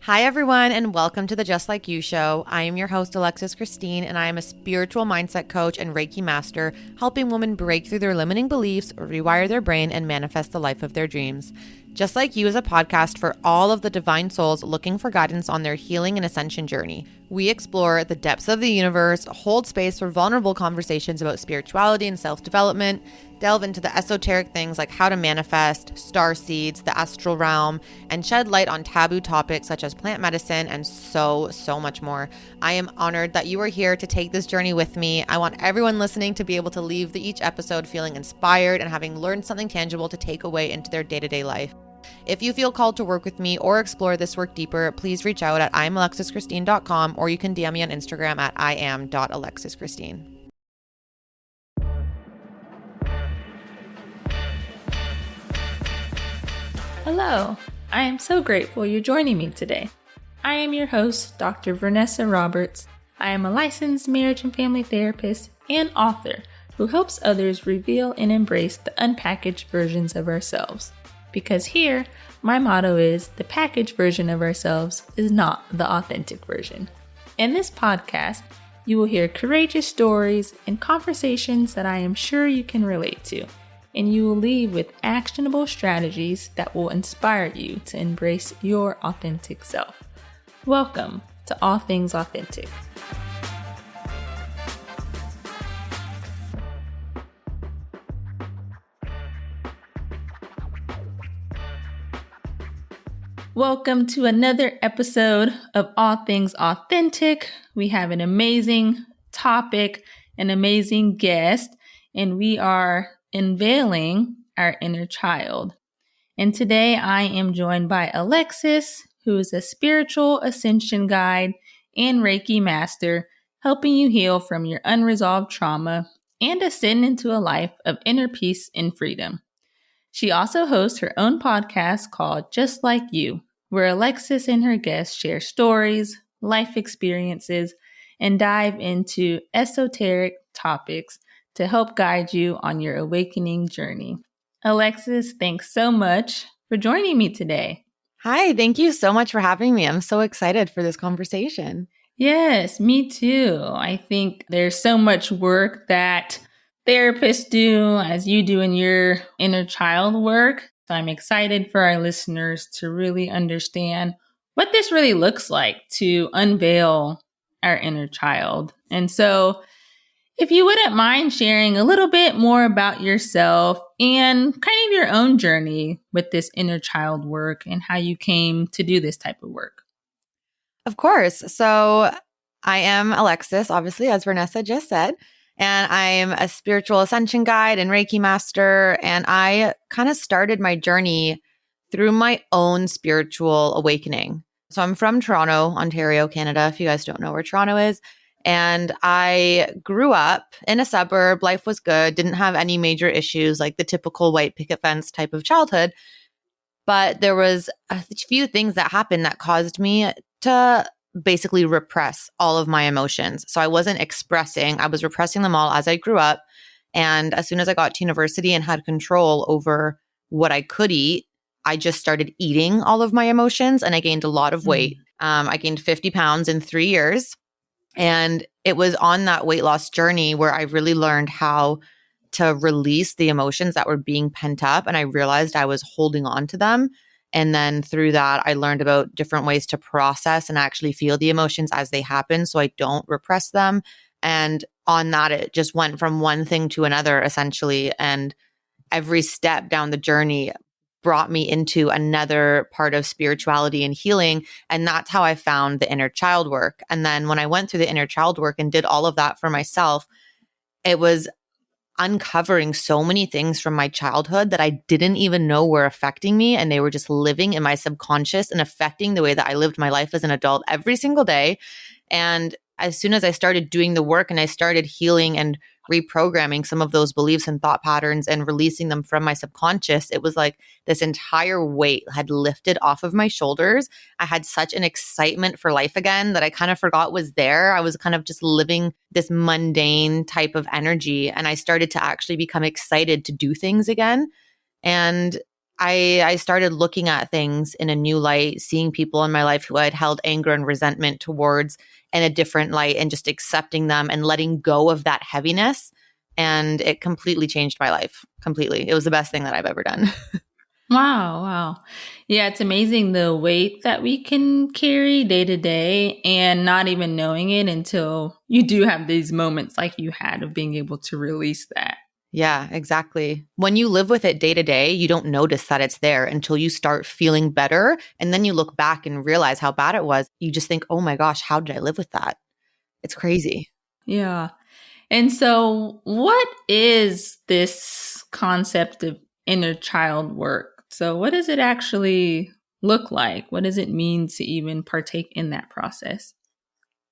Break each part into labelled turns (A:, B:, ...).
A: Hi, everyone, and welcome to the Just Like You show. I am your host, Alexis Christine, and I am a spiritual mindset coach and Reiki master, helping women break through their limiting beliefs, rewire their brain, and manifest the life of their dreams. Just Like You is a podcast for all of the divine souls looking for guidance on their healing and ascension journey. We explore the depths of the universe, hold space for vulnerable conversations about spirituality and self-development, delve into the esoteric things like how to manifest, star seeds, the astral realm, and shed light on taboo topics such as plant medicine and so much more. I am honored that you are here to take this journey with me. I want everyone listening to be able to leave each episode feeling inspired and having learned something tangible to take away into their day-to-day life. If you feel called to work with me or explore this work deeper, please reach out at imalexischristine.com or you can DM me on Instagram at iam.alexischristine.
B: Hello, I am so grateful you're joining me today. I am your host, Dr. Vernessa Roberts. I am a licensed marriage and family therapist and author who helps others reveal and embrace the unpackaged versions of ourselves. Because here, my motto is the packaged version of ourselves is not the authentic version. In this podcast, you will hear courageous stories and conversations that I am sure you can relate to, and you will leave with actionable strategies that will inspire you to embrace your authentic self. Welcome to All Things Authentic. Welcome to another episode of All Things Authentic. We have an amazing topic, an amazing guest, and we are unveiling our inner child. And today I am joined by Alexis, who is a spiritual ascension guide and Reiki master, helping you heal from your unresolved trauma and ascend into a life of inner peace and freedom. She also hosts her own podcast called Just Like You, where Alexis and her guests share stories, life experiences, and dive into esoteric topics to help guide you on your awakening journey. Alexis, thanks so much for joining me today.
A: Hi, thank you so much for having me. I'm so excited for this conversation.
B: Yes, me too. I think there's so much work that therapists do as you do in your inner child work. So I'm excited for our listeners to really understand what this really looks like to unveil our inner child. And so if you wouldn't mind sharing a little bit more about yourself and kind of your own journey with this inner child work and how you came to do this type of work.
A: Of course. So I am Alexis, obviously, as Vernessa just said, and I'm a spiritual ascension guide and Reiki master. And I kind of started my journey through my own spiritual awakening. So I'm from Toronto, Ontario, Canada, if you guys don't know where Toronto is. And I grew up in a suburb. Life was good, didn't have any major issues like the typical white picket fence type of childhood. But there was a few things that happened that caused me to basically repress all of my emotions. So I wasn't expressing, I was repressing them all as I grew up. And as soon as I got to university and had control over what I could eat, I just started eating all of my emotions and I gained a lot of weight. I gained 50 pounds in 3 years. And it was on that weight loss journey where I really learned how to release the emotions that were being pent up. And I realized I was holding on to them. And then through that, I learned about different ways to process and actually feel the emotions as they happen so I don't repress them. And on that, it just went from one thing to another, essentially. And every step down the journey brought me into another part of spirituality and healing. And that's how I found the inner child work. And then when I went through the inner child work and did all of that for myself, it was uncovering so many things from my childhood that I didn't even know were affecting me. And they were just living in my subconscious and affecting the way that I lived my life as an adult every single day. And as soon as I started doing the work and I started healing and reprogramming some of those beliefs and thought patterns and releasing them from my subconscious, it was like this entire weight had lifted off of my shoulders. I had such an excitement for life again that I kind of forgot was there. I was kind of just living this mundane type of energy. And I started to actually become excited to do things again. And I started looking at things in a new light, seeing people in my life who I had held anger and resentment towards in a different light and just accepting them and letting go of that heaviness. And it completely changed my life. Completely. It was the best thing that I've ever done.
B: Wow, wow. Yeah, it's amazing the weight that we can carry day to day and not even knowing it until you do have these moments like you had of being able to release that.
A: Yeah, exactly. When you live with it day to day, you don't notice that it's there until you start feeling better. And then you look back and realize how bad it was. You just think, oh my gosh, how did I live with that? It's crazy.
B: Yeah. And so, what is this concept of inner child work? So, what does it actually look like? What does it mean to even partake in that process?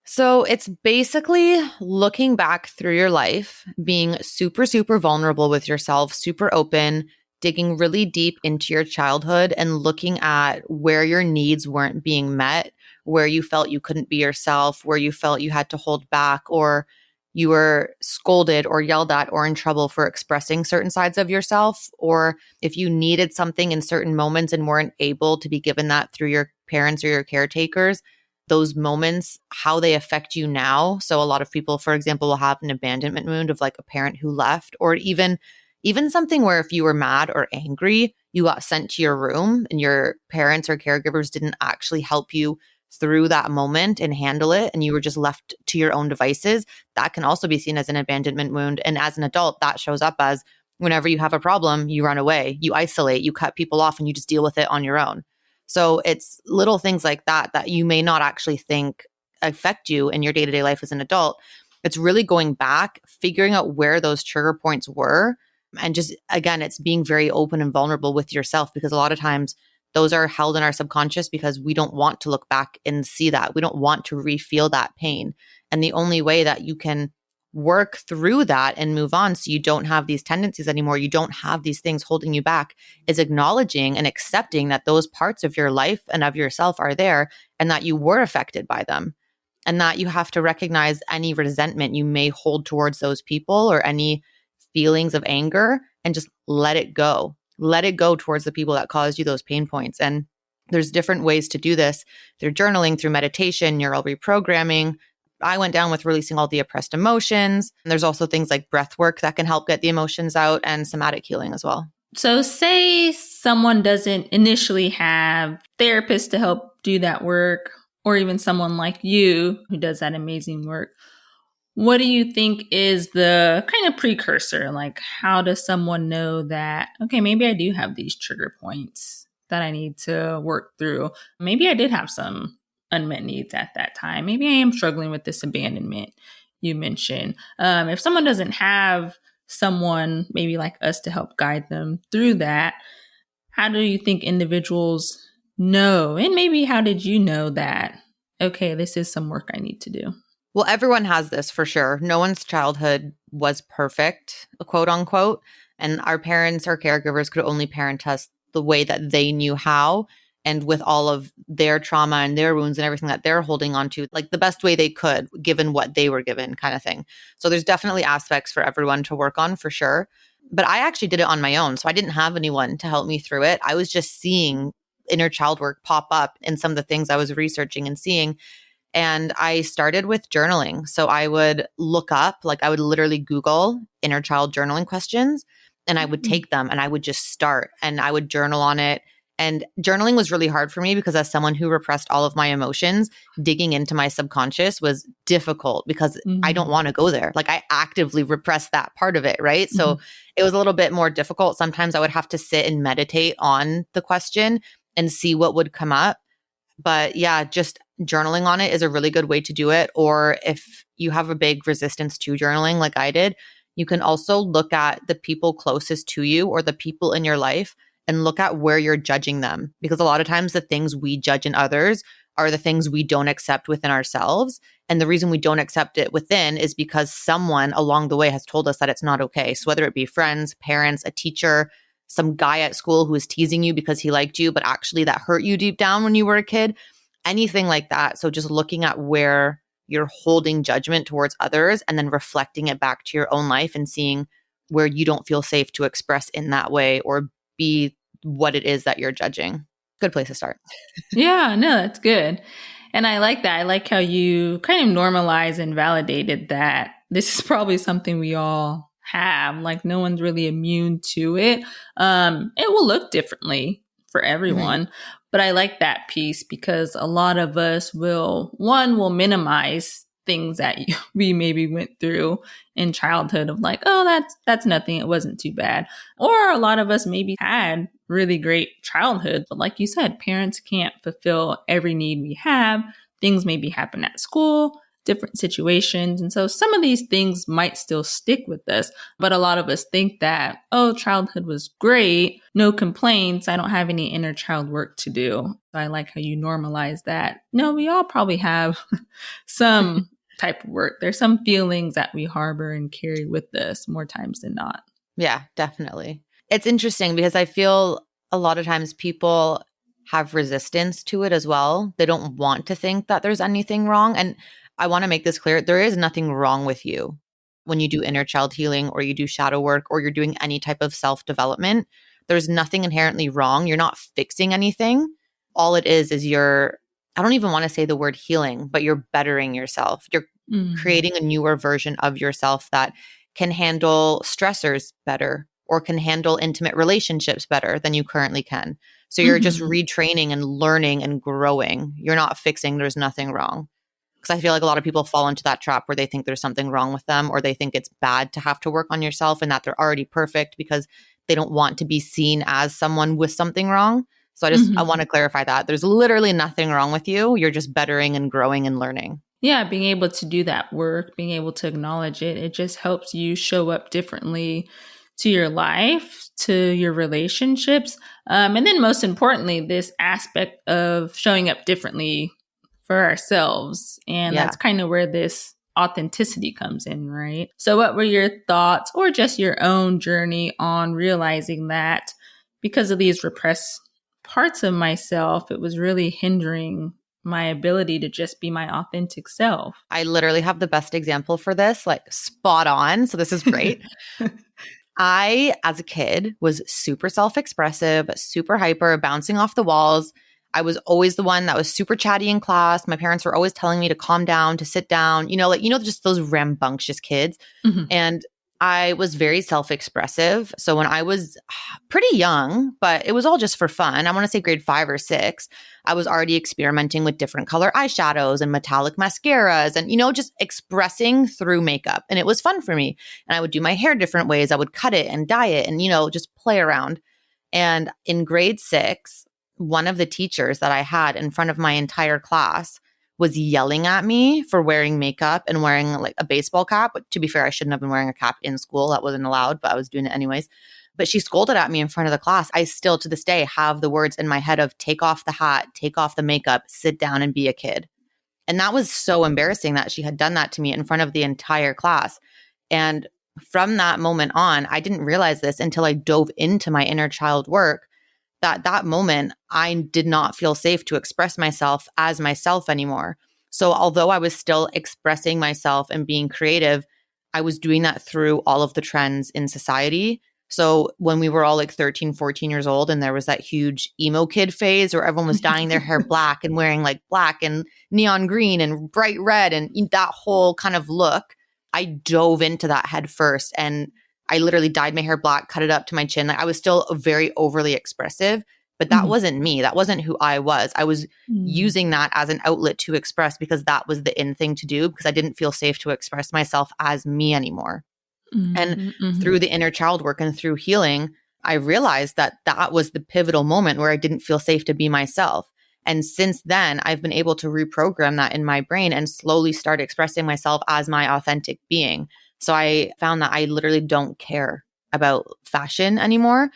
A: So it's basically looking back through your life, being super, super vulnerable with yourself, super open, digging really deep into your childhood and looking at where your needs weren't being met, where you felt you couldn't be yourself, where you felt you had to hold back, or you were scolded or yelled at or in trouble for expressing certain sides of yourself, or if you needed something in certain moments and weren't able to be given that through your parents or your caretakers, those moments, how they affect you now. So a lot of people, for example, will have an abandonment wound of like a parent who left, or even something where if you were mad or angry, you got sent to your room and your parents or caregivers didn't actually help you through that moment and handle it, and you were just left to your own devices. That can also be seen as an abandonment wound. And as an adult, that shows up as whenever you have a problem, you run away, you isolate, you cut people off, and you just deal with it on your own. So it's little things like that that you may not actually think affect you in your day-to-day life as an adult. It's really going back, figuring out where those trigger points were. And just, again, it's being very open and vulnerable with yourself, because a lot of times those are held in our subconscious because we don't want to look back and see that. We don't want to re-feel that pain. And the only way that you can work through that and move on so you don't have these tendencies anymore, you don't have these things holding you back, is acknowledging and accepting that those parts of your life and of yourself are there and that you were affected by them. And that you have to recognize any resentment you may hold towards those people or any feelings of anger and just let it go. Let it go towards the people that caused you those pain points. And there's different ways to do this through journaling, through meditation, neural reprogramming. I went down with releasing all the oppressed emotions. And there's also things like breath work that can help get the emotions out, and somatic healing as well.
B: So, say someone doesn't initially have therapists to help do that work, or even someone like you who does that amazing work. What do you think is the kind of precursor? Like, how does someone know that, okay, maybe I do have these trigger points that I need to work through? Maybe I did have some unmet needs at that time. Maybe I am struggling with this abandonment you mentioned. If someone doesn't have someone maybe like us to help guide them through that, how do you think individuals know? And maybe how did you know that, okay, this is some work I need to do?
A: Well, everyone has this for sure. No one's childhood was perfect, quote unquote. And our parents or caregivers could only parent us the way that they knew how. And with all of their trauma and their wounds and everything that they're holding on to, like the best way they could, given what they were given, kind of thing. So there's definitely aspects for everyone to work on for sure. But I actually did it on my own. So I didn't have anyone to help me through it. I was just seeing inner child work pop up in some of the things I was researching and seeing. And I started with journaling. So I would look up, like I would literally Google inner child journaling questions, and I would take them and I would just start and I would journal on it. And journaling was really hard for me because as someone who repressed all of my emotions, digging into my subconscious was difficult because I don't want to go there. Like I actively repressed that part of it, right? So it was a little bit more difficult. Sometimes I would have to sit and meditate on the question and see what would come up. But yeah, just journaling on it is a really good way to do it. Or if you have a big resistance to journaling, like I did, you can also look at the people closest to you or the people in your life and look at where you're judging them. Because a lot of times the things we judge in others are the things we don't accept within ourselves. And the reason we don't accept it within is because someone along the way has told us that it's not okay. So whether it be friends, parents, a teacher, some guy at school who was teasing you because he liked you, but actually that hurt you deep down when you were a kid, anything like that. So just looking at where you're holding judgment towards others and then reflecting it back to your own life and seeing where you don't feel safe to express in that way or be what it is that you're judging. Good place to start.
B: Yeah, no, that's good. And I like that. I like how you kind of normalize and validated that this is probably something we all have. Like no one's really immune to it. It will look differently for
A: Mhm.
B: everyone. But I like that piece because a lot of us will minimize things that we maybe went through in childhood of like, oh, that's nothing. It wasn't too bad. Or a lot of us maybe had really great childhood, but like you said, parents can't fulfill every need we have. Things maybe happen at school, different situations. And so some of these things might still stick with us. But a lot of us think that, oh, childhood was great, no complaints. I don't have any inner child work to do. So I like how you normalize that. No, we all probably have some type of work. There's some feelings that we harbor and carry with us more times than not.
A: Yeah, definitely. It's interesting because I feel a lot of times people have resistance to it as well. They don't want to think that there's anything wrong. And I want to make this clear, there is nothing wrong with you when you do inner child healing or you do shadow work or you're doing any type of self-development. There's nothing inherently wrong. You're not fixing anything. All it is you're, I don't even want to say the word healing, but you're bettering yourself. You're
B: Mm.
A: creating a newer version of yourself that can handle stressors better or can handle intimate relationships better than you currently can. So you're just
B: Mhm.
A: retraining and learning and growing. You're not fixing, there's nothing wrong. Because I feel like a lot of people fall into that trap where they think there's something wrong with them or they think it's bad to have to work on yourself and that they're already perfect because they don't want to be seen as someone with something wrong. So I want
B: Mhm.
A: to clarify that. There's literally nothing wrong with you. You're just bettering and growing and learning.
B: Yeah, being able to do that work, being able to acknowledge it, it just helps you show up differently to your life, to your relationships. And then, most importantly, this aspect of showing up differently for ourselves. And
A: Yeah.
B: that's kind of where this authenticity comes in, right? So, what were your thoughts or just your own journey on realizing that because of these repressed parts of myself, it was really hindering my ability to just be my authentic self?
A: I literally have the best example for this, like spot on. So this is great. I, as a kid, was super self expressive, super hyper, bouncing off the walls. I was always the one that was super chatty in class. My parents were always telling me to calm down, to sit down, just those rambunctious kids.
B: Mhm.
A: And I was very self expressive. So when I was pretty young, but it was all just for fun, I want to say grade 5 or 6, I was already experimenting with different color eyeshadows and metallic mascaras and, just expressing through makeup. And it was fun for me. And I would do my hair different ways. I would cut it and dye it and, just play around. And in grade 6, one of the teachers that I had in front of my entire class was yelling at me for wearing makeup and wearing like a baseball cap. But to be fair, I shouldn't have been wearing a cap in school. That wasn't allowed, but I was doing it anyways. But she scolded at me in front of the class. I still to this day have the words in my head of take off the hat, take off the makeup, sit down and be a kid. And that was so embarrassing that she had done that to me in front of the entire class. And from that moment on, I didn't realize this until I dove into my inner child work that moment, I did not feel safe to express myself as myself anymore. So although I was still expressing myself and being creative, I was doing that through all of the trends in society. So when we were all like 13, 14 years old and there was that huge emo kid phase where everyone was dyeing their hair black and wearing like black and neon green and bright red and that whole kind of look, I dove into that head first and I literally dyed my hair black, cut it up to my chin. Like I was still very overly expressive, but that
B: Mhm.
A: wasn't me. That wasn't who I was. I was
B: Mm.
A: using that as an outlet to express because that was the in thing to do because I didn't feel safe to express myself as me anymore. And
B: Mhm. Mhm.
A: through the inner child work and through healing, I realized that that was the pivotal moment where I didn't feel safe to be myself. And since then, I've been able to reprogram that in my brain and slowly start expressing myself as my authentic being. So I found that I literally don't care about fashion anymore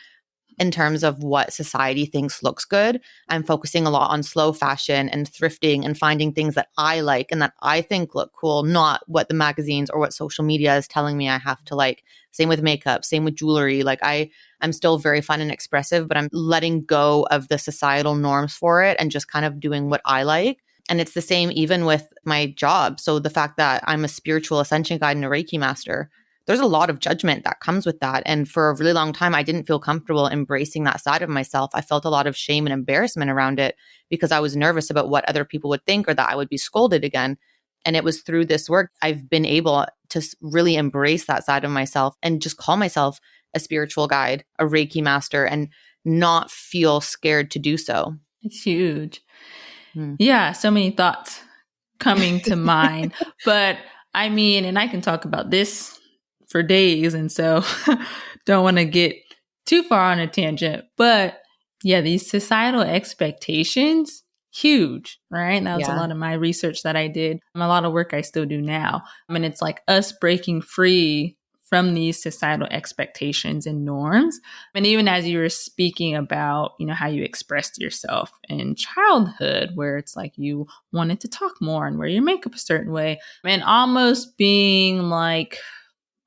A: in terms of what society thinks looks good. I'm focusing a lot on slow fashion and thrifting and finding things that I like and that I think look cool, not what the magazines or what social media is telling me I have to like. Same with makeup, same with jewelry. Like I'm still very fun and expressive, but I'm letting go of the societal norms for it and just kind of doing what I like. And it's the same even with my job. So the fact that I'm a spiritual ascension guide and a Reiki master, there's a lot of judgment that comes with that. And for a really long time, I didn't feel comfortable embracing that side of myself. I felt a lot of shame and embarrassment around it because I was nervous about what other people would think or that I would be scolded again. And it was through this work I've been able to really embrace that side of myself and just call myself a spiritual guide, a Reiki master, and not feel scared to do so.
B: It's huge.
A: Hmm.
B: Yeah, so many thoughts coming to mind. But I mean, and I can talk about this for days, and so don't want to get too far on a tangent. But yeah, these societal expectations, huge, right? That was a
A: Yeah.
B: lot of my research that I did, and a lot of work I still do now. I mean, it's like us breaking free from these societal expectations and norms. And even as you were speaking about, how you expressed yourself in childhood, where it's like you wanted to talk more and wear your makeup a certain way, and almost being like,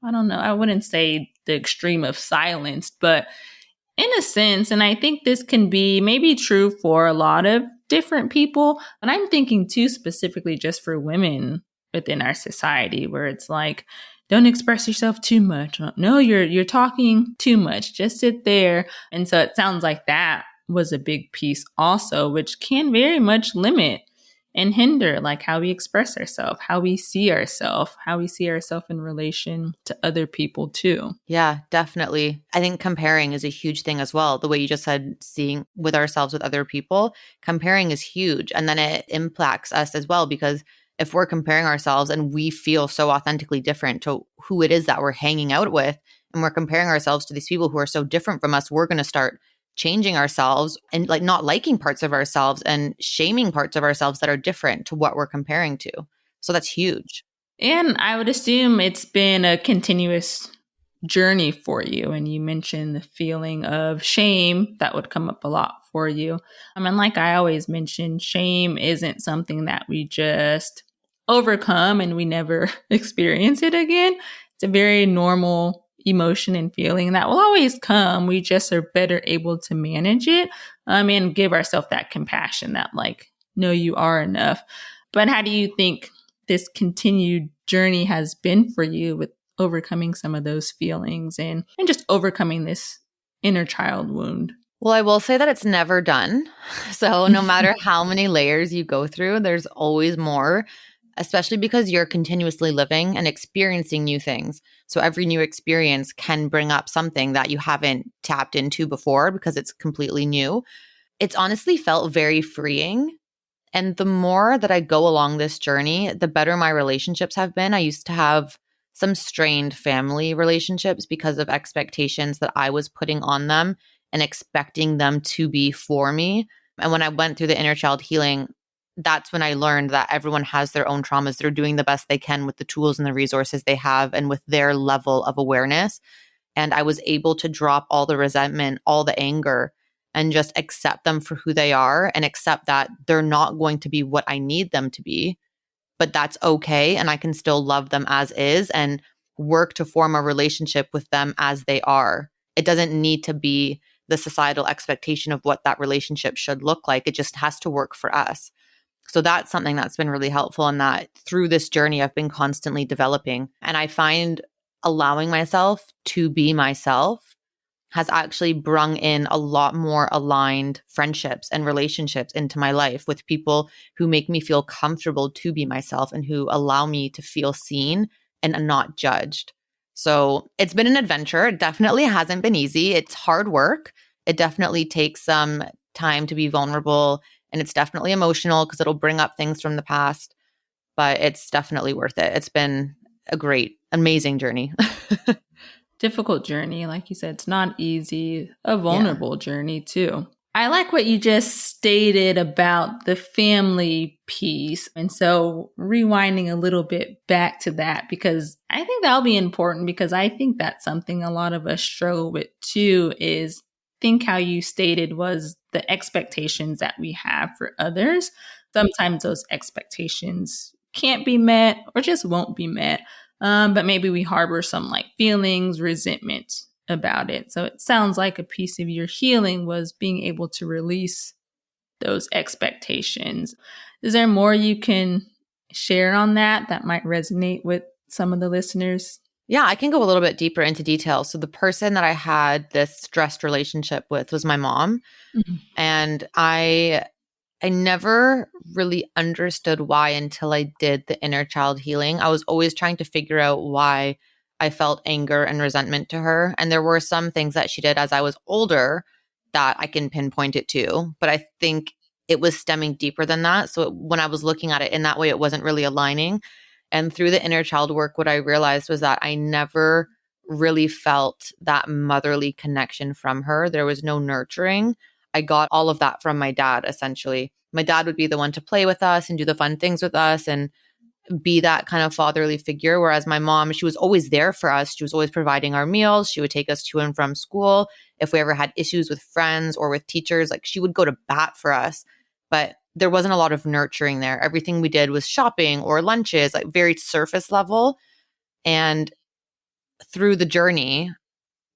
B: I don't know, I wouldn't say the extreme of silence, but in a sense, and I think this can be maybe true for a lot of different people, but I'm thinking too specifically just for women within our society, where it's like, don't express yourself too much. No, you're talking too much. Just sit there. And so it sounds like that was a big piece also, which can very much limit and hinder like how we express ourselves, how we see ourselves, how we see ourselves in relation to other people too.
A: Yeah, definitely. I think comparing is a huge thing as well. The way you just said, seeing with ourselves with other people, comparing is huge. And then it impacts us as well, because if we're comparing ourselves and we feel so authentically different to who it is that we're hanging out with, and we're comparing ourselves to these people who are so different from us, we're going to start changing ourselves and like not liking parts of ourselves and shaming parts of ourselves that are different to what we're comparing to. So that's huge.
B: And I would assume it's been a continuous journey for you. And you mentioned the feeling of shame that would come up a lot for you. I mean, like I always mention, shame isn't something that we just overcome and we never experience it again. It's a very normal emotion and feeling that will always come. We just are better able to manage it, and give ourselves that compassion that, like, no, you are enough. But how do you think this continued journey has been for you with overcoming some of those feelings and just overcoming this inner child wound?
A: Well, I will say that it's never done. So no matter how many layers you go through, there's always more, especially because you're continuously living and experiencing new things. So every new experience can bring up something that you haven't tapped into before because it's completely new. It's honestly felt very freeing. And the more that I go along this journey, the better my relationships have been. I used to have some strained family relationships because of expectations that I was putting on them and expecting them to be for me. And when I went through the inner child healing, that's when I learned that everyone has their own traumas. They're doing the best they can with the tools and the resources they have and with their level of awareness. And I was able to drop all the resentment, all the anger, and just accept them for who they are and accept that they're not going to be what I need them to be, but that's okay. And I can still love them as is and work to form a relationship with them as they are. It doesn't need to be the societal expectation of what that relationship should look like. It just has to work for us. So that's something that's been really helpful, and that through this journey, I've been constantly developing. And I find allowing myself to be myself has actually brung in a lot more aligned friendships and relationships into my life with people who make me feel comfortable to be myself and who allow me to feel seen and not judged. So it's been an adventure. It definitely hasn't been easy. It's hard work. It definitely takes some time to be vulnerable, and it's definitely emotional because it'll bring up things from the past, but it's definitely worth it. It's been a great, amazing journey.
B: Difficult journey. Like you said, it's not easy, a
A: Yeah.
B: vulnerable journey too. I like what you just stated about the family piece. And so rewinding a little bit back to that, because I think that'll be important, because I think that's something a lot of us struggle with too, is think how you stated was the expectations that we have for others. Sometimes those expectations can't be met or just won't be met. But maybe we harbor some like feelings, resentment about it. So it sounds like a piece of your healing was being able to release those expectations. Is there more you can share on that that might resonate with some of the listeners?
A: Yeah, I can go a little bit deeper into detail. So the person that I had this stressed relationship with was my mom,
B: Mhm.
A: and I never really understood why until I did the inner child healing. I was always trying to figure out why I felt anger and resentment to her. And there were some things that she did as I was older that I can pinpoint it to. But I think it was stemming deeper than that. So when I was looking at it in that way, it wasn't really aligning. And through the inner child work, what I realized was that I never really felt that motherly connection from her. There was no nurturing. I got all of that from my dad, essentially. My dad would be the one to play with us and do the fun things with us and be that kind of fatherly figure. Whereas my mom, she was always there for us. She was always providing our meals. She would take us to and from school. If we ever had issues with friends or with teachers, like she would go to bat for us. But there wasn't a lot of nurturing there. Everything we did was shopping or lunches, like very surface level. And through the journey,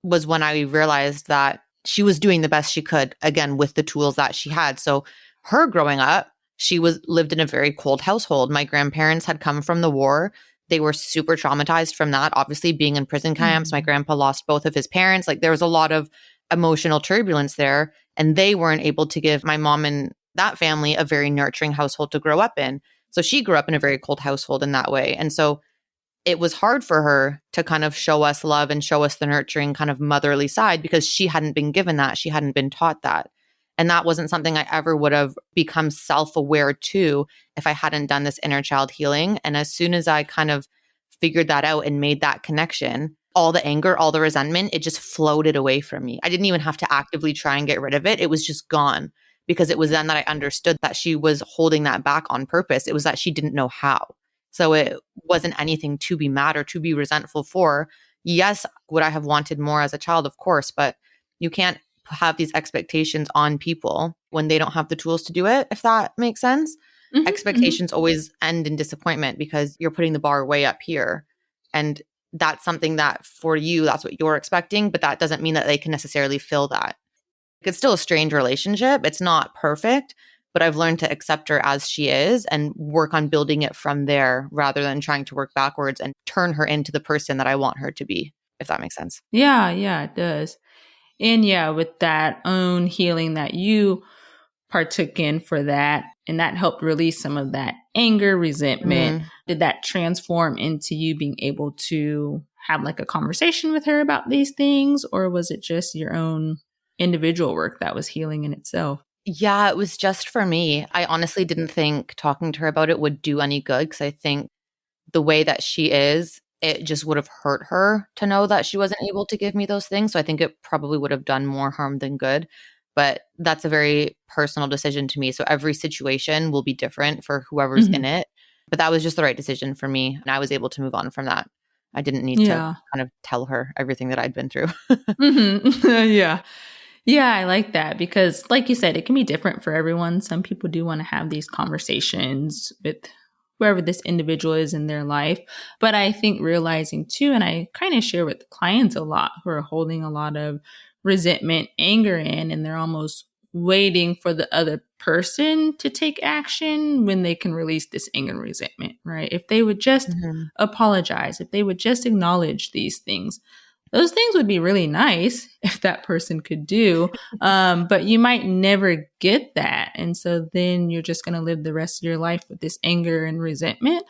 A: was when I realized that she was doing the best she could, again, with the tools that she had. So her growing up, she was lived in a very cold household. My grandparents had come from the war. They were super traumatized from that. Obviously, being in prison camps, my
B: Mhm.
A: grandpa lost both of his parents. Like there was a lot of emotional turbulence there. And they weren't able to give my mom and that family a very nurturing household to grow up in. So she grew up in a very cold household in that way. And so it was hard for her to kind of show us love and show us the nurturing kind of motherly side because she hadn't been given that. She hadn't been taught that. And that wasn't something I ever would have become self aware to if I hadn't done this inner child healing. And as soon as I kind of figured that out and made that connection, all the anger, all the resentment, it just floated away from me. I didn't even have to actively try and get rid of it. It was just gone because it was then that I understood that she was holding that back on purpose. It was that she didn't know how. So it wasn't anything to be mad or to be resentful for. Yes, would I have wanted more as a child? Of course, but you can't have these expectations on people when they don't have the tools to do it, if that makes sense.
B: Mhm, mhm.
A: Expectations always end in disappointment because you're putting the bar way up here. And that's something that for you, that's what you're expecting, but that doesn't mean that they can necessarily fill that. It's still a strange relationship. It's not perfect, but I've learned to accept her as she is and work on building it from there rather than trying to work backwards and turn her into the person that I want her to be, if that makes sense.
B: Yeah, yeah, it does. And yeah, with that own healing that you partook in for that, and that helped release some of that anger, resentment,
A: Mm.
B: did that transform into you being able to have like a conversation with her about these things, or was it just your own individual work that was healing in itself?
A: Yeah, it was just for me. I honestly didn't think talking to her about it would do any good because I think the way that she is, it just would have hurt her to know that she wasn't able to give me those things. So I think it probably would have done more harm than good. But that's a very personal decision to me. So every situation will be different for whoever's in
B: Mhm.
A: it. But that was just the right decision for me. And I was able to move on from that. I didn't need to
B: Yeah.
A: kind of tell her everything that I'd been through.
B: Yeah. Yeah, I like that because, like you said, it can be different for everyone. Some people do want to have these conversations with whoever this individual is in their life. But I think realizing too, and I kind of share with clients a lot who are holding a lot of resentment, anger in, and they're almost waiting for the other person to take action when they can release this anger and resentment, right? If they would just
A: Mhm.
B: apologize, if they would just acknowledge these things, those things would be really nice if that person could do. But you might never get that. And so then you're just going to live the rest of your life with this anger and resentment.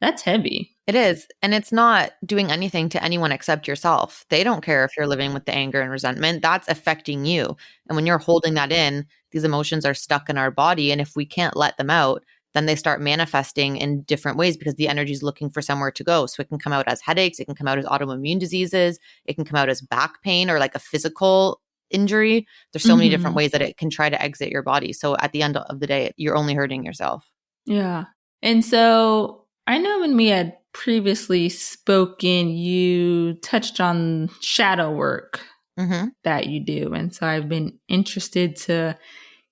B: That's heavy.
A: It is. And it's not doing anything to anyone except yourself. They don't care if you're living with the anger and resentment. That's affecting you. And when you're holding that in, these emotions are stuck in our body. And if we can't let them out, then they start manifesting in different ways because the energy is looking for somewhere to go. So it can come out as headaches, it can come out as autoimmune diseases, it can come out as back pain or like a physical injury. There's so many different
B: Hmm.
A: ways that it can try to exit your body. So at the end of the day, you're only hurting yourself.
B: Yeah. And so I know when we had previously spoken, you touched on shadow work
A: Hmm.
B: that you do. And so I've been interested to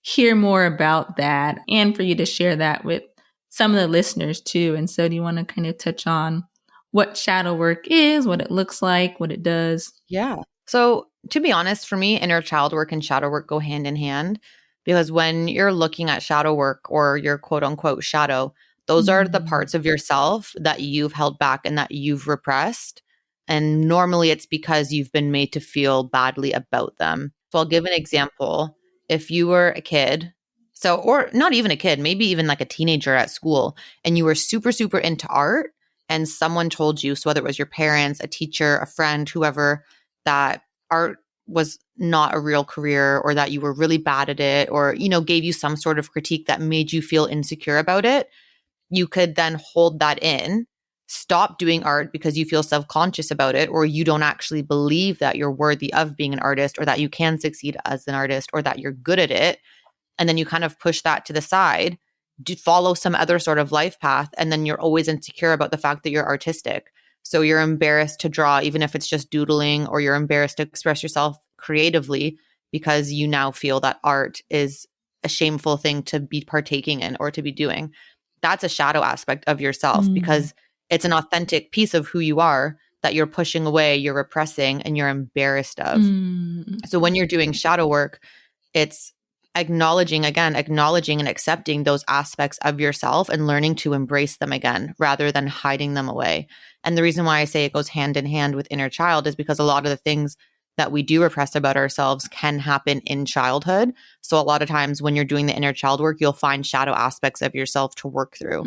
B: hear more about that and for you to share that with some of the listeners too. And so, do you want to kind of touch on what shadow work is, what it looks like, what it does?
A: Yeah. So, to be honest, for me, inner child work and shadow work go hand in hand because when you're looking at shadow work or your quote unquote shadow, those are the
B: Mm.
A: parts of yourself that you've held back and that you've repressed. And normally it's because you've been made to feel badly about them. So I'll give an example. If you were a kid, or not even a kid, maybe even like a teenager at school, and you were super, super into art, and someone told you, so whether it was your parents, a teacher, a friend, whoever, that art was not a real career, or that you were really bad at it, or, gave you some sort of critique that made you feel insecure about it, you could then hold that in, stop doing art because you feel self-conscious about it, or you don't actually believe that you're worthy of being an artist, or that you can succeed as an artist, or that you're good at it. And then you kind of push that to the side, follow some other sort of life path. And then you're always insecure about the fact that you're artistic. So you're embarrassed to draw, even if it's just doodling, or you're embarrassed to express yourself creatively because you now feel that art is a shameful thing to be partaking in or to be doing. That's a shadow aspect of yourself because it's an authentic piece of who you are that you're pushing away, you're repressing, and you're embarrassed of. So when you're doing shadow work, it's acknowledging and accepting those aspects of yourself and learning to embrace them again rather than hiding them away. And the reason why I say it goes hand in hand with inner child is because a lot of the things that we do repress about ourselves can happen in childhood. So a lot of times when you're doing the inner child work, you'll find shadow aspects of yourself to work through.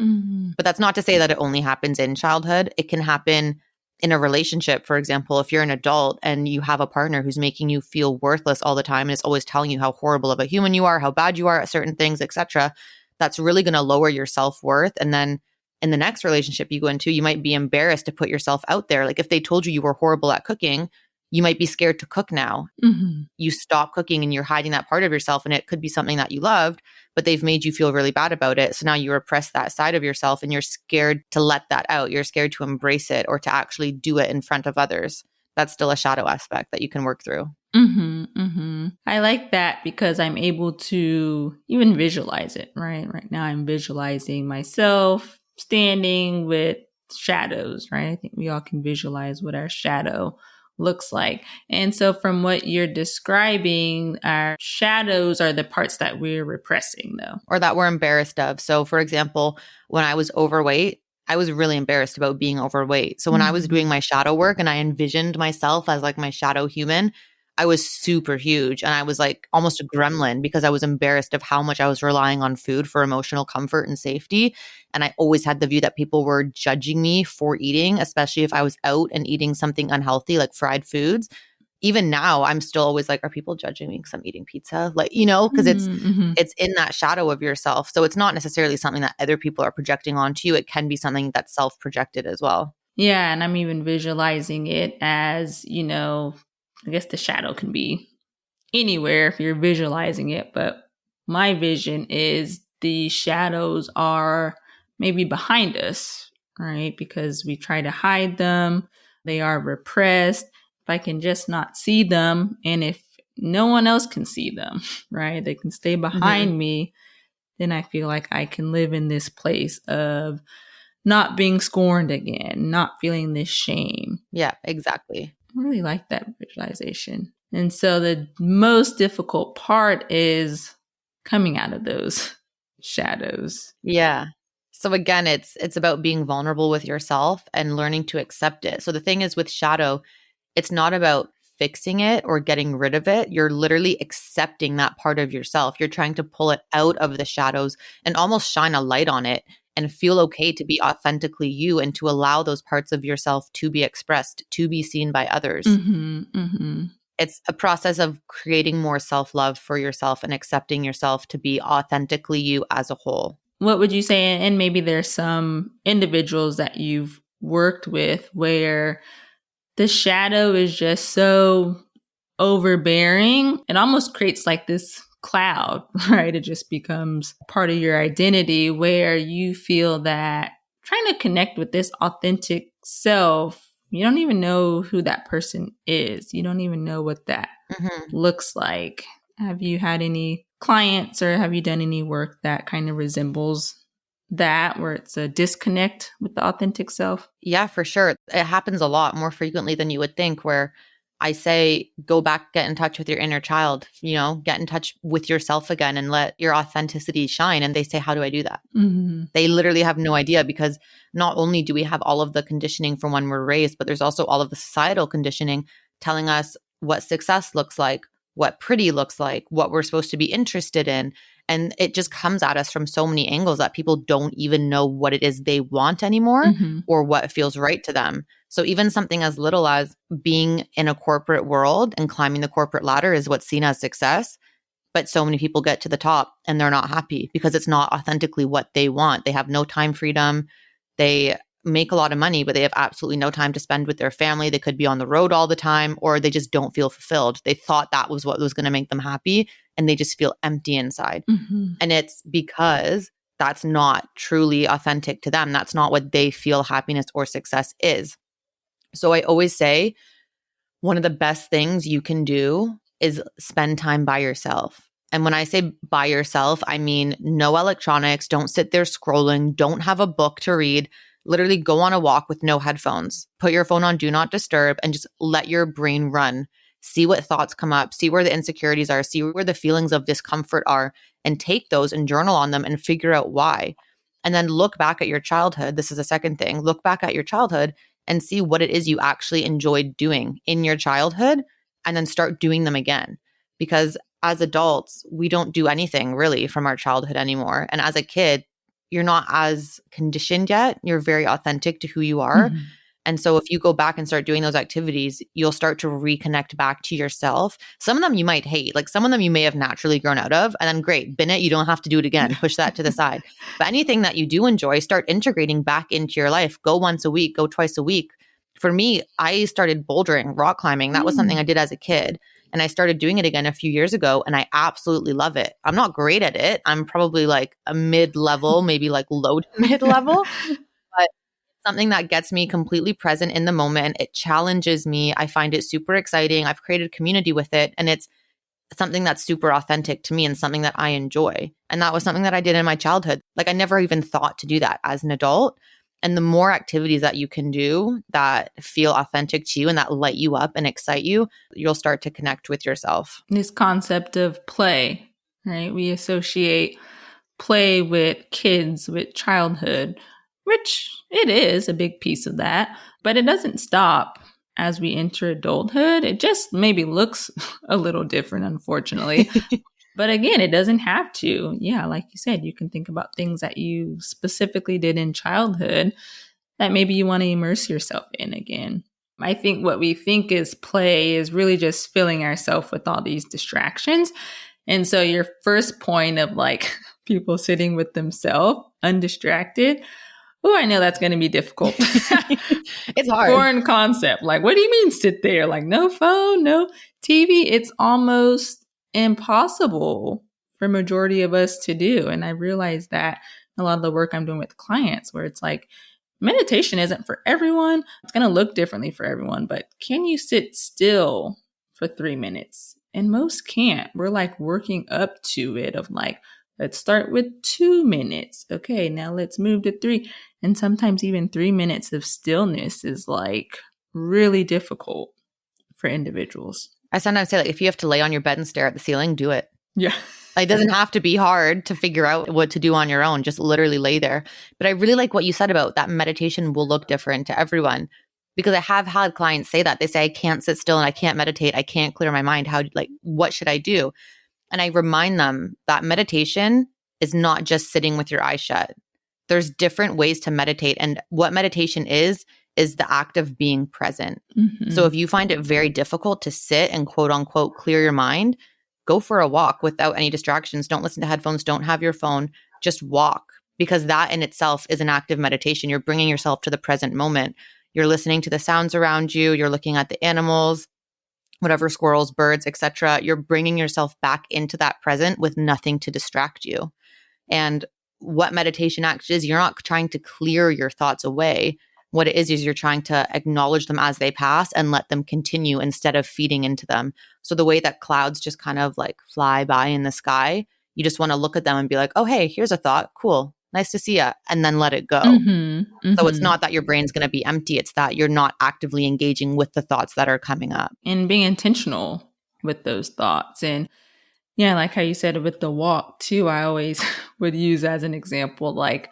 A: But that's not to say that it only happens in childhood. It can happen in a relationship. For example, if you're an adult and you have a partner who's making you feel worthless all the time and is always telling you how horrible of a human you are, how bad you are at certain things, etc., that's really going to lower your self-worth. And then in the next relationship you go into, you might be embarrassed to put yourself out there. Like if they told you were horrible at cooking, you might be scared to cook now. You stop cooking and you're hiding that part of yourself, and it could be something that you loved, but they've made you feel really bad about it. So now you repress that side of yourself and you're scared to let that out. You're scared to embrace it or to actually do it in front of others. That's still a shadow aspect that you can work through.
B: I like that because I'm able to even visualize it, right? Right now I'm visualizing myself standing with shadows, right? I think we all can visualize what our shadow looks like. And so from what you're describing, our shadows are the parts that we're repressing though.
A: Or that we're embarrassed of. So for example, when I was overweight, I was really embarrassed about being overweight. So when I was doing my shadow work and I envisioned myself as like my shadow human, I was super huge and I was like almost a gremlin because I was embarrassed of how much I was relying on food for emotional comfort and safety. And I always had the view that people were judging me for eating, especially if I was out and eating something unhealthy like fried foods. Even now, I'm still always like, are people judging me because I'm eating pizza? Like, because it's in that shadow of yourself. So it's not necessarily something that other people are projecting onto you. It can be something that's self-projected as well.
B: Yeah. And I'm even visualizing it as, I guess the shadow can be anywhere if you're visualizing it. But my vision is the shadows are maybe behind us, right? Because we try to hide them. They are repressed. If I can just not see them, and if no one else can see them, right? They can stay behind me, then I feel like I can live in this place of not being scorned again, not feeling this shame.
A: Yeah, exactly.
B: I really like that visualization. And so the most difficult part is coming out of those shadows.
A: Yeah. So again, it's about being vulnerable with yourself and learning to accept it. So the thing is with shadow, it's not about fixing it or getting rid of it. You're literally accepting that part of yourself. You're trying to pull it out of the shadows and almost shine a light on it and feel okay to be authentically you and to allow those parts of yourself to be expressed, to be seen by others. It's a process of creating more self-love for yourself and accepting yourself to be authentically you as a whole.
B: What would you say? And maybe there's some individuals that you've worked with where the shadow is just so overbearing. It almost creates like this cloud, right? It just becomes part of your identity where you feel that trying to connect with this authentic self, you don't even know who that person is. You don't even know what that looks like. Have you had any clients or have you done any work that kind of resembles that, where it's a disconnect with the authentic self?
A: Yeah, for sure. It happens a lot more frequently than you would think, where I say, go back, get in touch with your inner child, get in touch with yourself again and let your authenticity shine. And they say, how do I do that?
B: Mm-hmm.
A: They literally have no idea, because not only do we have all of the conditioning from when we're raised, but there's also all of the societal conditioning telling us what success looks like, what pretty looks like, what we're supposed to be interested in. And it just comes at us from so many angles that people don't even know what it is they want anymore
B: Mm-hmm.
A: or what feels right to them. So even something as little as being in a corporate world and climbing the corporate ladder is what's seen as success. But so many people get to the top and they're not happy because it's not authentically what they want. They have no time freedom. They make a lot of money, but they have absolutely no time to spend with their family. They could be on the road all the time, or they just don't feel fulfilled. They thought that was what was going to make them happy, and they just feel empty inside.
B: Mm-hmm.
A: And it's because that's not truly authentic to them. That's not what they feel happiness or success is. So I always say, one of the best things you can do is spend time by yourself. And when I say by yourself, I mean no electronics, don't sit there scrolling, don't have a book to read. Literally go on a walk with no headphones. Put your phone on do not disturb and just let your brain run. See what thoughts come up, see where the insecurities are, see where the feelings of discomfort are, and take those and journal on them and figure out why. And then look back at your childhood. This is a second thing. Look back at your childhood and see what it is you actually enjoyed doing in your childhood, and then start doing them again. Because as adults, we don't do anything really from our childhood anymore. And as a kid, you're not as conditioned yet. You're very authentic to who you are.
B: Mm-hmm.
A: And so if you go back and start doing those activities, you'll start to reconnect back to yourself. Some of them you might hate, like some of them you may have naturally grown out of, and then great, bin it. You don't have to do it again. Push that to the side. But anything that you do enjoy, start integrating back into your life. Go once a week, go twice a week. For me, I started bouldering, rock climbing. That was something I did as a kid. And I started doing it again a few years ago, and I absolutely love it. I'm not great at it. I'm probably like a mid-level, maybe like low to mid-level. But something that gets me completely present in the moment. It challenges me. I find it super exciting. I've created community with it, and it's something that's super authentic to me and something that I enjoy. And that was something that I did in my childhood. Like I never even thought to do that as an adult. And the more activities that you can do that feel authentic to you and that light you up and excite you, you'll start to connect with yourself.
B: This concept of play, right? We associate play with kids, with childhood, which it is a big piece of that, but it doesn't stop as we enter adulthood. It just maybe looks a little different, unfortunately. But again, it doesn't have to. Yeah, like you said, you can think about things that you specifically did in childhood that maybe you want to immerse yourself in again. I think what we think is play is really just filling ourselves with all these distractions. And so your first point of like people sitting with themselves undistracted, oh, I know that's going to be difficult.
A: It's hard.
B: Foreign concept. Like, what do you mean sit there? Like, no phone, no TV? It's almost impossible for majority of us to do. And I realize that a lot of the work I'm doing with clients, where it's like, meditation isn't for everyone. It's going to look differently for everyone, but can you sit still for 3 minutes? And most can't. We're like working up to it of like, let's start with 2 minutes. Okay, now let's move to 3. And sometimes even 3 minutes of stillness is like really difficult for individuals.
A: I sometimes say, like, if you have to lay on your bed and stare at the ceiling, do it.
B: Yeah.
A: It doesn't have to be hard to figure out what to do on your own. Just literally lay there. But I really like what you said about that meditation will look different to everyone, because I have had clients say that. They say, I can't sit still and I can't meditate. I can't clear my mind. What should I do? And I remind them that meditation is not just sitting with your eyes shut. There's different ways to meditate. And what meditation is the act of being present.
B: Mm-hmm.
A: So if you find it very difficult to sit and quote unquote clear your mind, go for a walk without any distractions. Don't listen to headphones. Don't have your phone. Just walk, because that in itself is an active meditation. You're bringing yourself to the present moment. You're listening to the sounds around you. You're looking at the animals, whatever, squirrels, birds, etc. You're bringing yourself back into that present with nothing to distract you. And what meditation actually is, you're not trying to clear your thoughts away. What it is you're trying to acknowledge them as they pass and let them continue instead of feeding into them. So the way that clouds just kind of like fly by in the sky, you just want to look at them and be like, oh, hey, here's a thought. Cool. nice to see ya, and then let it go.
B: Mm-hmm.
A: So it's
B: Mm-hmm.
A: not that your brain's going to be empty. It's that you're not actively engaging with the thoughts that are coming up.
B: And being intentional with those thoughts. And yeah, like how you said with the walk too, I always would use as an example, like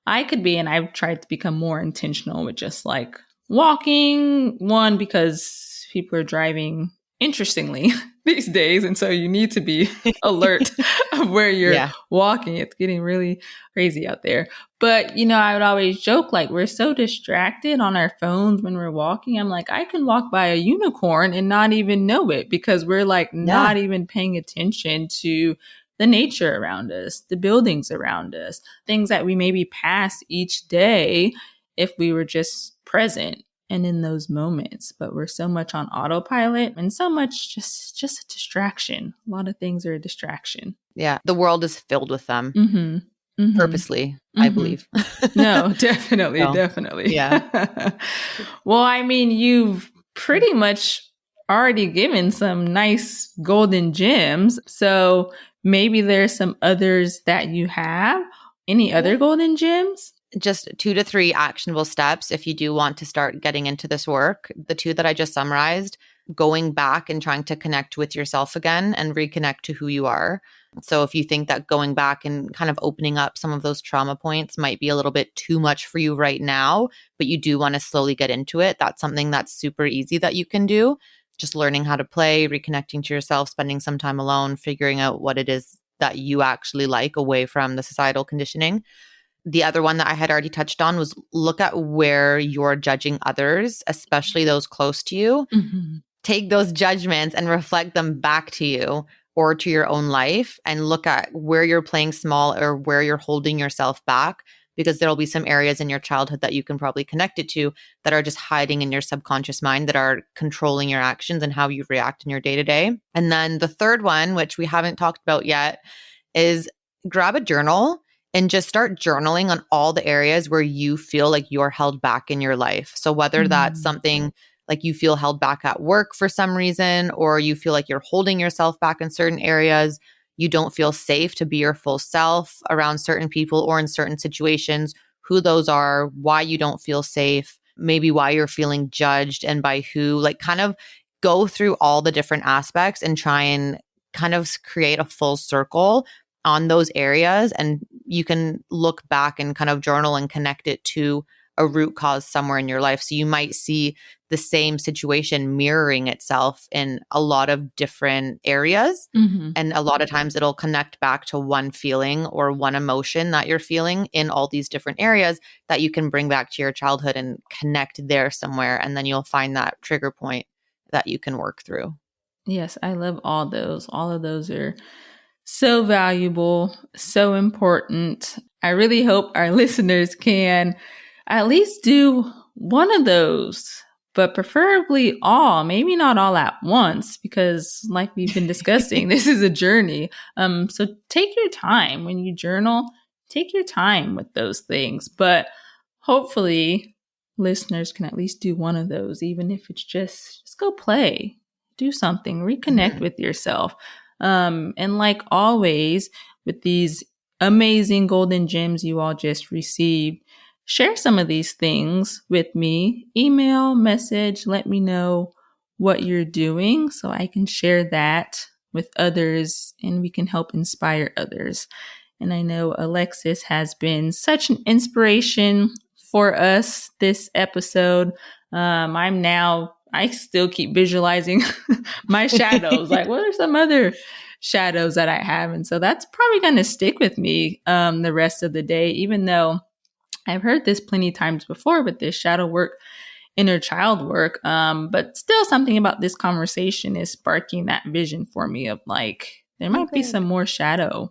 B: I could be, and I've tried to become more intentional with just like walking, one, because people are driving interestingly these days. And so you need to be alert of where you're
A: Yeah.
B: walking. It's getting really crazy out there. But, I would always joke, like, we're so distracted on our phones when we're walking. I'm like, I can walk by a unicorn and not even know it because we're like
A: Yeah.
B: not even paying attention to the nature around us, the buildings around us, things that we maybe pass each day if we were just present and in those moments. But we're so much on autopilot and so much just a distraction. A lot of things are a distraction.
A: Yeah. The world is filled with them
B: Mm-hmm. Mm-hmm.
A: purposely, I
B: Mm-hmm.
A: believe.
B: No, definitely,
A: So,
B: definitely.
A: yeah.
B: Well, I mean, you've pretty much already given some nice golden gems. So maybe there's some others that you have. Any other
A: Yeah.
B: golden gems?
A: Just 2 to 3 actionable steps if you do want to start getting into this work. The 2 that I just summarized, going back and trying to connect with yourself again and reconnect to who you are. So if you think that going back and kind of opening up some of those trauma points might be a little bit too much for you right now, but you do want to slowly get into it, that's something that's super easy that you can do. Just learning how to play, reconnecting to yourself, spending some time alone, figuring out what it is that you actually like away from the societal conditioning. The other one that I had already touched on was look at where you're judging others, especially those close to you.
B: Mm-hmm.
A: Take those judgments and reflect them back to you or to your own life and look at where you're playing small or where you're holding yourself back, because there'll be some areas in your childhood that you can probably connect it to that are just hiding in your subconscious mind that are controlling your actions and how you react in your day to day. And then the third one, which we haven't talked about yet, is grab a journal and just start journaling on all the areas where you feel like you're held back in your life. So whether that's something like you feel held back at work for some reason, or you feel like you're holding yourself back in certain areas, you don't feel safe to be your full self around certain people or in certain situations, who those are, why you don't feel safe, maybe why you're feeling judged and by who, like kind of go through all the different aspects and try and kind of create a full circle on those areas. And you can look back and kind of journal and connect it to a root cause somewhere in your life. So you might see the same situation mirroring itself in a lot of different areas.
B: Mm-hmm.
A: And a lot of times it'll connect back to one feeling or one emotion that you're feeling in all these different areas that you can bring back to your childhood and connect there somewhere. And then you'll find that trigger point that you can work through.
B: Yes, I love all those. All of those are so valuable, so important. I really hope our listeners can at least do one of those, but preferably all, maybe not all at once, because like we've been discussing, this is a journey. So take your time when you journal, take your time with those things, but hopefully listeners can at least do one of those, even if it's just go play, do something, reconnect with yourself. And like always, with these amazing golden gems you all just received, share some of these things with me. Email, message, let me know what you're doing so I can share that with others and we can help inspire others. And I know Alexis has been such an inspiration for us this episode. I still keep visualizing my shadows. Like, what are some other shadows that I have? And so that's probably going to stick with me the rest of the day, even though I've heard this plenty times before with this shadow work, inner child work. But still something about this conversation is sparking that vision for me of like, there
A: Oh,
B: might be
A: good.
B: some more shadow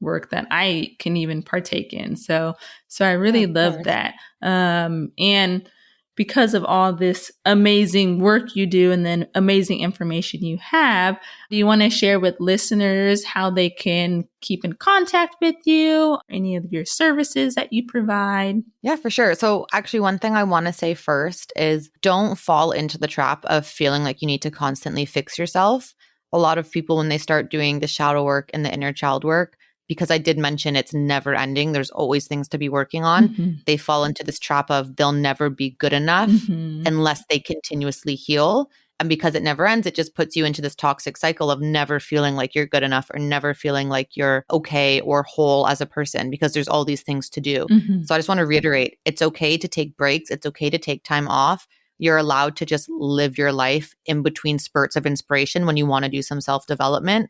B: work that I can even partake in. So I
A: Yeah,
B: really
A: of
B: love
A: course.
B: that. And because of all this amazing work you do and then amazing information you have, do you want to share with listeners how they can keep in contact with you, any of your services that you provide?
A: Yeah, for sure. So, actually, one thing I want to say first is don't fall into the trap of feeling like you need to constantly fix yourself. A lot of people, when they start doing the shadow work and the inner child work, because I did mention it's never ending. There's always things to be working on.
B: Mm-hmm.
A: They fall into this trap of they'll never be good enough unless they continuously heal. And because it never ends, it just puts you into this toxic cycle of never feeling like you're good enough or never feeling like you're okay or whole as a person, because there's all these things to do. So I just want to reiterate, it's okay to take breaks. It's okay to take time off. You're allowed to just live your life in between spurts of inspiration when you want to do some self-development.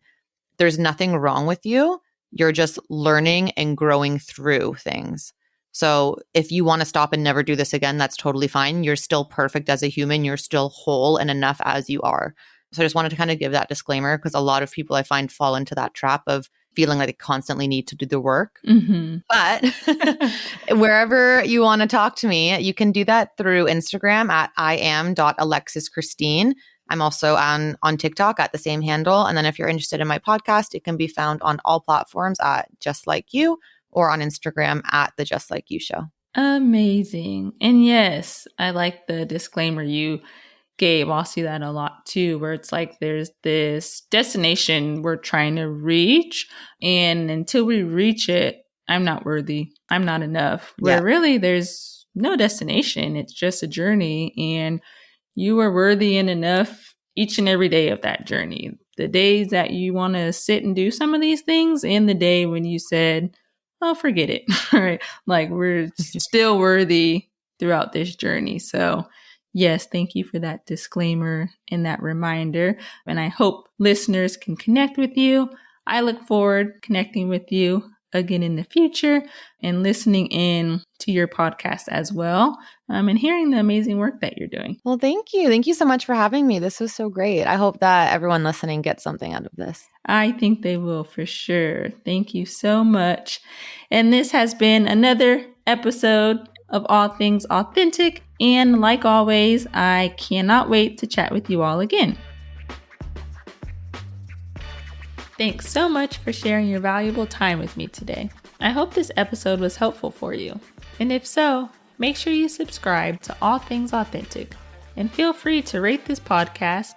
A: There's nothing wrong with you. You're just learning and growing through things. So if you want to stop and never do this again, that's totally fine. You're still perfect as a human. You're still whole and enough as you are. So I just wanted to kind of give that disclaimer, because a lot of people I find fall into that trap of feeling like they constantly need to do the work. But wherever you want to talk to me, you can do that through Instagram at iam.alexischristine. I'm also on TikTok at the same handle. And then if you're interested in my podcast, it can be found on all platforms at Just Like You, or on Instagram at the Just Like You Show.
B: Amazing. And yes, I like the disclaimer you gave. I'll see that a lot too, where it's like there's this destination we're trying to reach, and until we reach it, I'm not worthy, I'm not enough. Where really there's no destination, it's just a journey, and you are worthy and enough each and every day of that journey. The days that you want to sit and do some of these things, and the day when you said, oh, forget it, right? Like, we're still worthy throughout this journey. So yes, thank you for that disclaimer and that reminder. And I hope listeners can connect with you. I look forward to connecting with you again in the future and listening in to your podcast as well, and hearing the amazing work that you're doing.
A: Well, thank you. Thank you so much for having me. This was so great. I hope that everyone listening gets something out of this.
B: I think they will for sure. Thank you so much. And this has been another episode of All Things Authentic. And like always, I cannot wait to chat with you all again. Thanks so much for sharing your valuable time with me today. I hope this episode was helpful for you. And if so, make sure you subscribe to All Things Authentic, and feel free to rate this podcast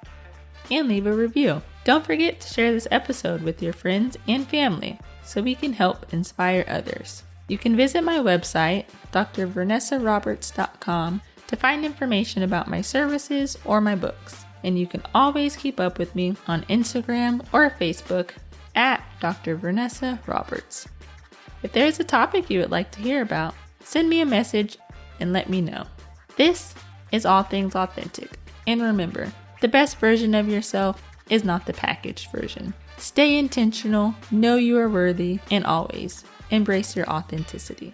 B: and leave a review. Don't forget to share this episode with your friends and family so we can help inspire others. You can visit my website, drvernessaroberts.com, to find information about my services or my books. And you can always keep up with me on Instagram or Facebook at Dr. Vernessa Roberts. If there's a topic you would like to hear about, send me a message and let me know. This is All Things Authentic. And remember, the best version of yourself is not the packaged version. Stay intentional, know you are worthy, and always embrace your authenticity.